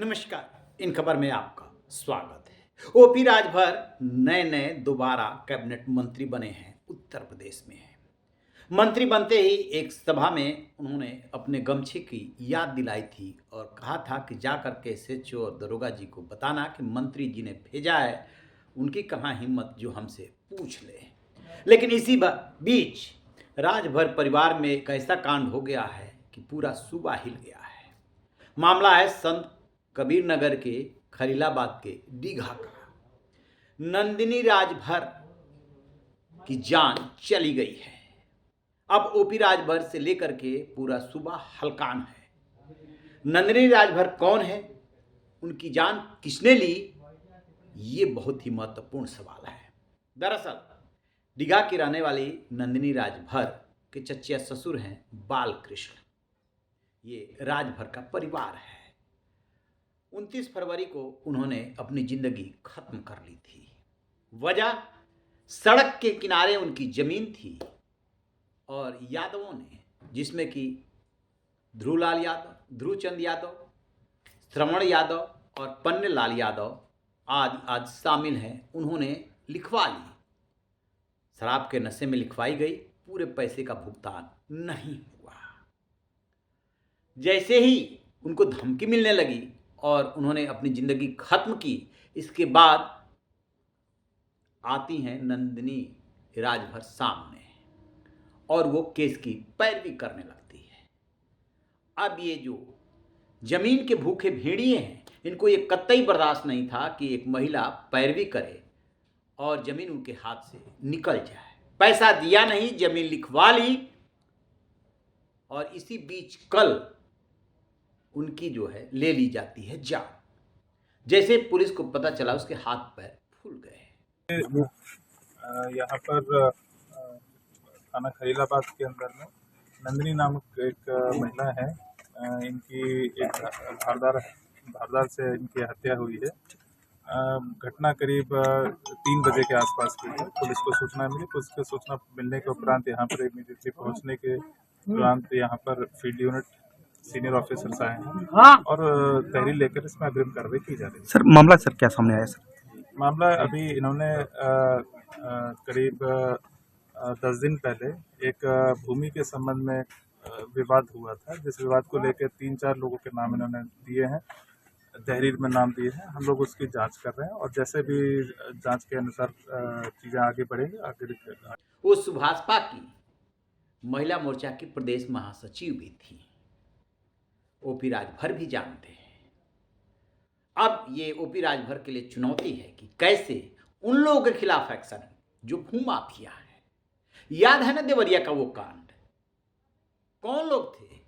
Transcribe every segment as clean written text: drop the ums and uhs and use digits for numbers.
नमस्कार। इन खबर में आपका स्वागत है। ओपी राजभर नए नए दोबारा कैबिनेट मंत्री बने हैं, उत्तर प्रदेश में है। मंत्री बनते ही एक सभा में उन्होंने अपने गमछे की याद दिलाई थी और कहा था कि जाकर के एसएचओ और दरोगा जी को बताना कि मंत्री जी ने भेजा है, उनकी कहाँ हिम्मत जो हमसे पूछ ले। लेकिन इसी बीच राजभर परिवार में एक ऐसा कांड हो गया है कि पूरा सूबा हिल गया है। मामला है संत कबीर नगर के खलीलाबाद के दीघा का। नंदिनी राजभर की जान चली गई है। अब ओपी राजभर से लेकर के पूरा सूबा हलकान है। नंदिनी राजभर कौन है, उनकी जान किसने ली, ये बहुत ही महत्वपूर्ण सवाल है। दरअसल दीघा की रहने वाली नंदिनी राजभर के चचेरा ससुर हैं बालकृष्ण। ये राजभर का परिवार है। 29 फरवरी को उन्होंने अपनी जिंदगी खत्म कर ली थी। वजह, सड़क के किनारे उनकी जमीन थी और यादवों ने, जिसमें कि ध्रुवलाल यादव, ध्रुवचंद यादव, श्रवण यादव और पन्नेलाल यादव आदि शामिल हैं, उन्होंने लिखवा ली। शराब के नशे में लिखवाई गई, पूरे पैसे का भुगतान नहीं हुआ। जैसे ही उनको धमकी मिलने लगी और उन्होंने अपनी जिंदगी खत्म की, इसके बाद आती हैं नंदिनी राजभर सामने और वो केस की पैरवी करने लगती है। अब ये जो जमीन के भूखे भेड़िए हैं, इनको ये कतई बर्दाश्त नहीं था कि एक महिला पैरवी करे और जमीन उनके हाथ से निकल जाए। पैसा दिया नहीं, जमीन लिखवा ली और इसी बीच कल उनकी जो है ले ली जाती है जान। जैसे पुलिस को पता चला, उसके हाथ पैर फूल गए। यहाँ पर थाना खलीलाबाद के अंदर में नंदिनी नामक एक महिला है। इनकी एक धारदार से इनकी हत्या हुई है। घटना करीब 3 बजे के आसपास की है। पुलिस को सूचना मिली। पुलिस को सूचना मिलने के उपरांत यहाँ पर इमीडिएटली पहुँचने के उपरांत यहाँ पर फील्ड यूनिट सीनियर ऑफिसर्स आए हैं और तहरीर लेकर इसमें अग्रिम कार्रवाई की जा रही है। सर मामला सर क्या सामने आया सर? मामला अभी इन्होंने करीब 10 दिन पहले एक भूमि के संबंध में विवाद हुआ था, जिस विवाद को लेकर 3-4 लोगों के नाम इन्होंने दिए हैं, तहरीर में नाम दिए हैं। हम लोग उसकी जांच कर रहे हैं और जैसे भी जांच के अनुसार चीज़ें आगे बढ़ेंगी आगे। वो सुभाषपा की महिला मोर्चा की प्रदेश महासचिव भी थी। ओपी राजभर भी जानते हैं। अब ये ओपी राजभर के लिए चुनौती है कि कैसे उन लोगों के खिलाफ एक्शन जो भूमाफिया है। याद है ना देवरिया का वो कांड? कौन लोग थे?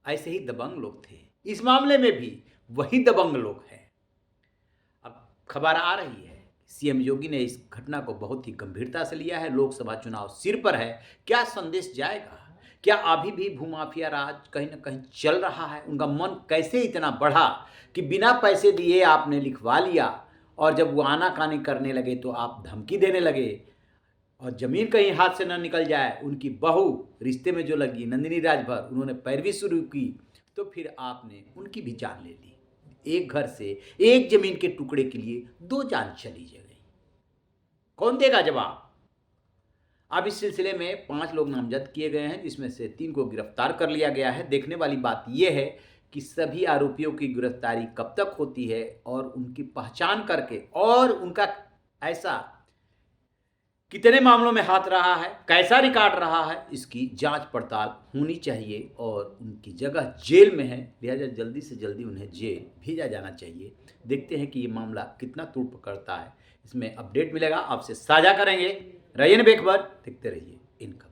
ऐसे ही दबंग लोग थे। इस मामले में भी वही दबंग लोग हैं। अब खबर आ रही है, सीएम योगी ने इस घटना को बहुत ही गंभीरता से लिया है। लोकसभा चुनाव सिर पर है। क्या संदेश जाएगा? क्या अभी भी भूमाफिया राज कहीं ना कहीं चल रहा है? उनका मन कैसे इतना बढ़ा कि बिना पैसे दिए आपने लिखवा लिया और जब वो आनाकानी करने लगे तो आप धमकी देने लगे और ज़मीन कहीं हाथ से न निकल जाए। उनकी बहू रिश्ते में जो लगी नंदिनी राजभर, उन्होंने पैरवी शुरू की तो फिर आपने उनकी भी जान ले ली। एक घर से एक ज़मीन के टुकड़े के लिए 2 जान चली गई। कौन देगा जवाब? अब इस सिलसिले में 5 लोग नामजद किए गए हैं, जिसमें से 3 को गिरफ्तार कर लिया गया है। देखने वाली बात यह है कि सभी आरोपियों की गिरफ्तारी कब तक होती है और उनकी पहचान करके और उनका ऐसा कितने मामलों में हाथ रहा है, कैसा रिकॉर्ड रहा है, इसकी जांच पड़ताल होनी चाहिए। और उनकी जगह जेल में है, लिहाजा जल्दी से जल्दी उन्हें जेल भेजा जाना चाहिए। देखते हैं कि ये मामला कितना तूड़ पकड़ता है। इसमें अपडेट मिलेगा, आपसे साझा करेंगे। रहिए बेखबर, देखते रहिए इन खबर।